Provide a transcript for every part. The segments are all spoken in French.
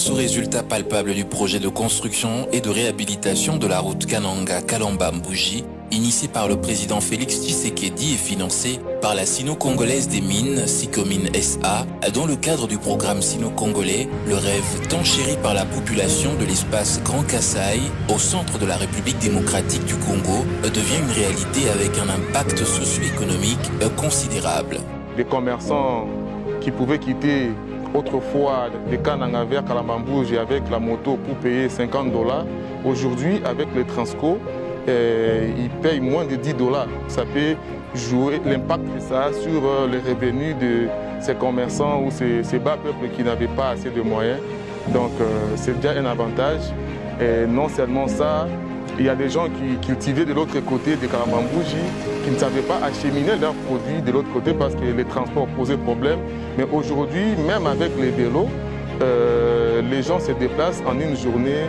Face aux résultats palpables du projet de construction et de réhabilitation de la route Kananga-Kalamba-Mbouji, initié par le président Félix Tshisekedi et financé par la Sino-Congolaise des Mines, Sicomine SA, dans le cadre du programme Sino-Congolais, le rêve tant chéri par la population de l'espace Grand Kasaï, au centre de la République démocratique du Congo, devient une réalité avec un impact socio-économique considérable. Les commerçants qui pouvaient quitter autrefois de Kananga vers Kalamba-Mbouji avec la moto pour payer $50, aujourd'hui avec le Transco, ils payent moins de $10. Ça peut jouer l'impact de ça sur les revenus de ces commerçants ou ces bas peuples qui n'avaient pas assez de moyens. Donc c'est déjà un avantage. Et non seulement ça, il y a des gens qui cultivaient de l'autre côté de Kalamba-Mbouji qui ne savaient pas acheminer leurs produits de l'autre côté parce que les transports posaient problème. Mais aujourd'hui, même avec les vélos, les gens se déplacent en une journée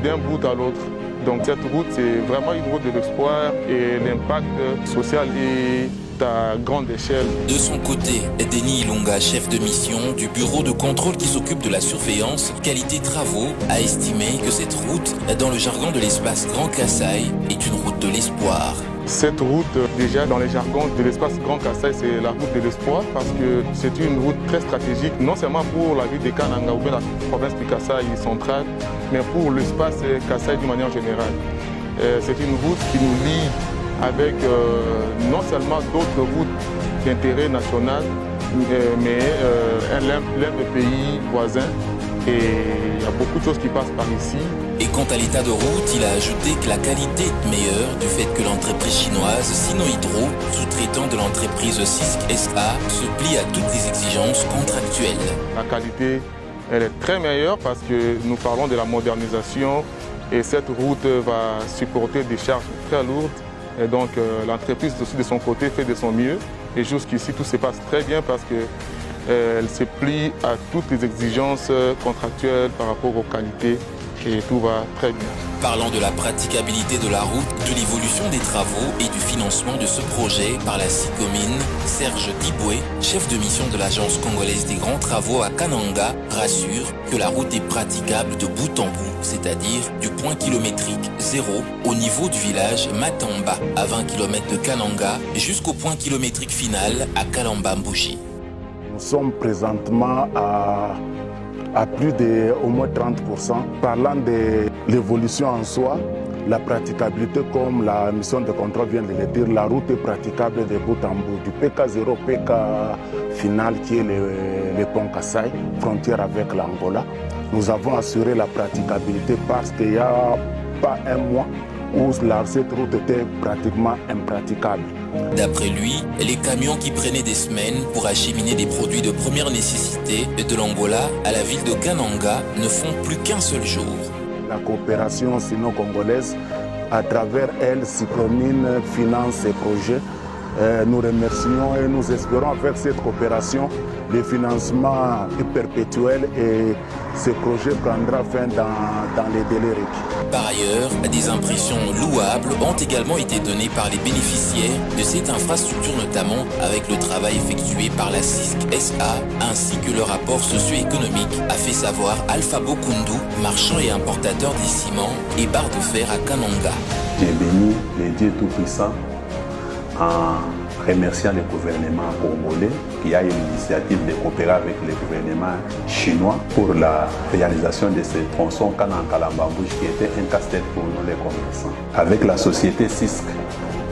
d'un bout à l'autre. Donc cette route, c'est vraiment une route de l'espoir et l'impact social est à grande échelle. De son côté, Denis Ilonga, chef de mission du bureau de contrôle qui s'occupe de la surveillance qualité travaux, a estimé que cette route, dans le jargon de l'espace Grand Kasaï, est une route de l'espoir. Cette route, déjà dans les jargons de l'espace Grand Kasaï, c'est la route de l'espoir parce que c'est une route très stratégique, non seulement pour la ville de Kananga ou bien la province du Kasaï central, mais pour l'espace Kasaï d'une manière générale. C'est une route qui nous lie avec non seulement d'autres routes d'intérêt national, mais l'un des pays voisins. Et il y a beaucoup de choses qui passent par ici. Et quant à l'état de route, il a ajouté que la qualité est meilleure du fait que l'entreprise chinoise Sinohydro, sous-traitant de l'entreprise CISC SA, se plie à toutes les exigences contractuelles. La qualité, elle est très meilleure parce que nous parlons de la modernisation et cette route va supporter des charges très lourdes. Et donc l'entreprise aussi de son côté fait de son mieux. Et jusqu'ici, tout se passe très bien parce que elle se plie à toutes les exigences contractuelles par rapport aux qualités et tout va très bien. Parlant de la praticabilité de la route, de l'évolution des travaux et du financement de ce projet par la Sicomine, Serge Diboué, chef de mission de l'Agence congolaise des grands travaux à Kananga, rassure que la route est praticable de bout en bout, c'est-à-dire du point kilométrique 0 au niveau du village Matamba, à 20 km de Kananga, jusqu'au point kilométrique final à Kalamba-Mbouji. Nous sommes présentement à plus de au moins 30%. Parlant de l'évolution en soi, la praticabilité, comme la mission de contrôle vient de le dire, la route est praticable de bout en bout, du PK0 au PK final qui est le pont Kasaï, frontière avec l'Angola. Nous avons assuré la praticabilité parce qu'il n'y a pas un mois où cette route était pratiquement impraticable. D'après lui, les camions qui prenaient des semaines pour acheminer des produits de première nécessité de l'Angola à la ville de Kananga ne font plus qu'un seul jour. La coopération sino-congolaise, à travers elle, Sicomine finance ces projets. Nous remercions et nous espérons avec cette coopération, le financement est perpétuel et ce projet prendra fin dans les délais requis. Par ailleurs, des impressions louables ont également été données par les bénéficiaires de cette infrastructure, notamment avec le travail effectué par la CISC SA, ainsi que le rapport socio-économique, a fait savoir Alpha Bokundu, marchand et importateur des ciments et barres de fer à Kananga. J'ai béni les dieux tout-puissants en remerciant le gouvernement congolais qui a eu l'initiative de coopérer avec le gouvernement chinois pour la réalisation de ce tronçon Kananga-Kalamba-Mbouji qui était un casse-tête pour nous les commerçants. Avec la société CISC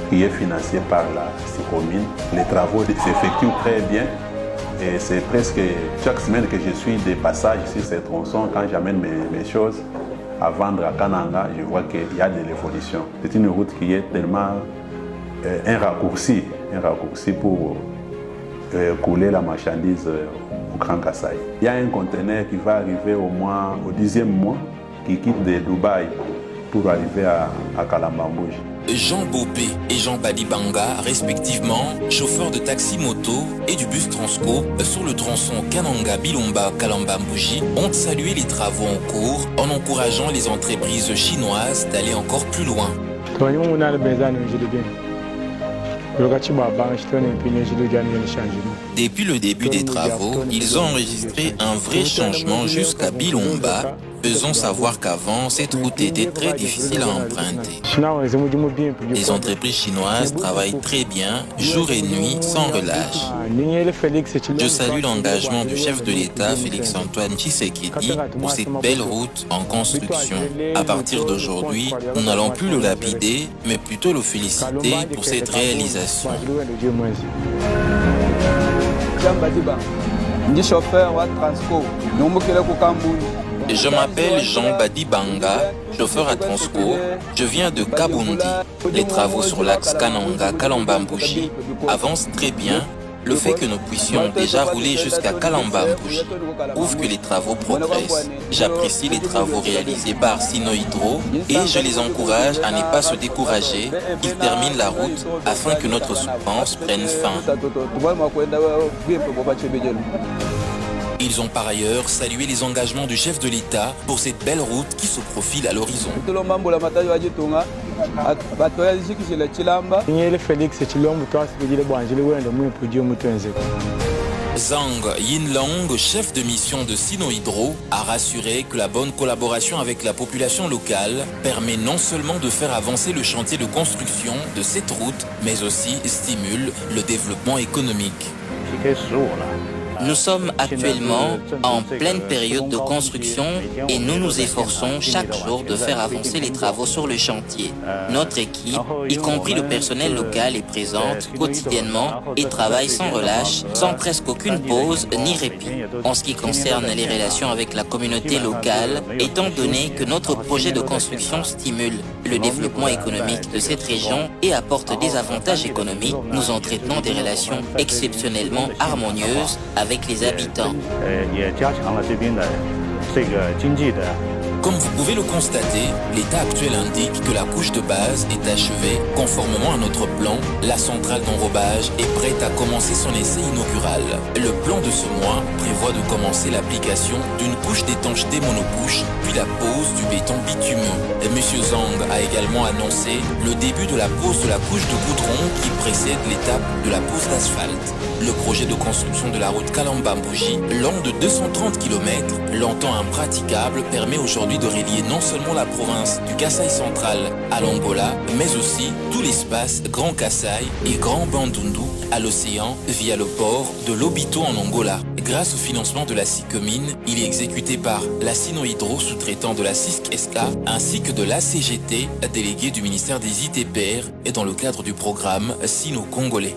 qui est financée par la Sicomine, les travaux s'effectuent très bien et c'est presque chaque semaine que je suis de passage sur ce tronçon. Quand j'amène mes choses à vendre à Kananga, je vois qu'il y a de l'évolution. C'est une route qui est tellement un raccourci pour couler la marchandise au Grand Kasaï. Il y a un conteneur qui va arriver au moins au 10e mois qui quitte de Dubaï pour arriver à Kalamba-Mbouji. Jean Bopé et Jean Balibanga, respectivement, chauffeurs de taxi-moto et du bus Transco sur le tronçon Kananga-Bilomba-Kalamba-Mbouji, ont salué les travaux en cours en encourageant les entreprises chinoises d'aller encore plus loin. Depuis le début des travaux, ils ont enregistré un vrai changement jusqu'à Bilomba, faisant savoir qu'avant, cette route était très difficile à emprunter. Les entreprises chinoises travaillent très bien, jour et nuit, sans relâche. Je salue l'engagement du chef de l'État, Félix-Antoine Tshisekedi, pour cette belle route en construction. À partir d'aujourd'hui, nous n'allons plus le lapider, mais plutôt le féliciter pour cette réalisation. Je m'appelle Jean Badi Banga, chauffeur à Transco. Je viens de Kabundi. Les travaux sur l'axe Kananga-Kalamba-Mbouji avancent très bien. Le fait que nous puissions déjà rouler jusqu'à Kalamba-Mbouji prouve que les travaux progressent. J'apprécie les travaux réalisés par Sino Hydro et je les encourage à ne pas se décourager. Ils terminent la route afin que notre souffrance prenne fin. Ils ont par ailleurs salué les engagements du chef de l'État pour cette belle route qui se profile à l'horizon. Zhang Yinlong, chef de mission de Sino Hydro, a rassuré que la bonne collaboration avec la population locale permet non seulement de faire avancer le chantier de construction de cette route, mais aussi stimule le développement économique. Nous sommes actuellement en pleine période de construction et nous nous efforçons chaque jour de faire avancer les travaux sur le chantier. Notre équipe, y compris le personnel local, est présente quotidiennement et travaille sans relâche, sans presque aucune pause ni répit. En ce qui concerne les relations avec la communauté locale, étant donné que notre projet de construction stimule le développement économique de cette région et apporte des avantages économiques, nous entretenons des relations exceptionnellement harmonieuses avec les habitants. Comme vous pouvez le constater, l'état actuel indique que la couche de base est achevée conformément à notre plan. La centrale d'enrobage est prête à commencer son essai inaugural. Le plan de ce mois prévoit de commencer l'application d'une couche d'étanchéité monocouche, puis la pose du béton bitumeux. Et M. Zhang a également annoncé le début de la pose de la couche de goudron qui précède l'étape de la pose d'asphalte. Le projet de construction de la route Kalamba-Mbouji, long de 230 km, longtemps impraticable, permet aujourd'hui de relier non seulement la province du Kasaï central à l'Angola, mais aussi tout l'espace Grand Kasaï et Grand Bandundu à l'océan via le port de Lobito en Angola. Grâce au financement de la SICOMINE, il est exécuté par la Sino Hydro, sous-traitant de la CISC-SK, ainsi que de l'ACGT, délégué du ministère des ITPR, et dans le cadre du programme Sino-Congolais.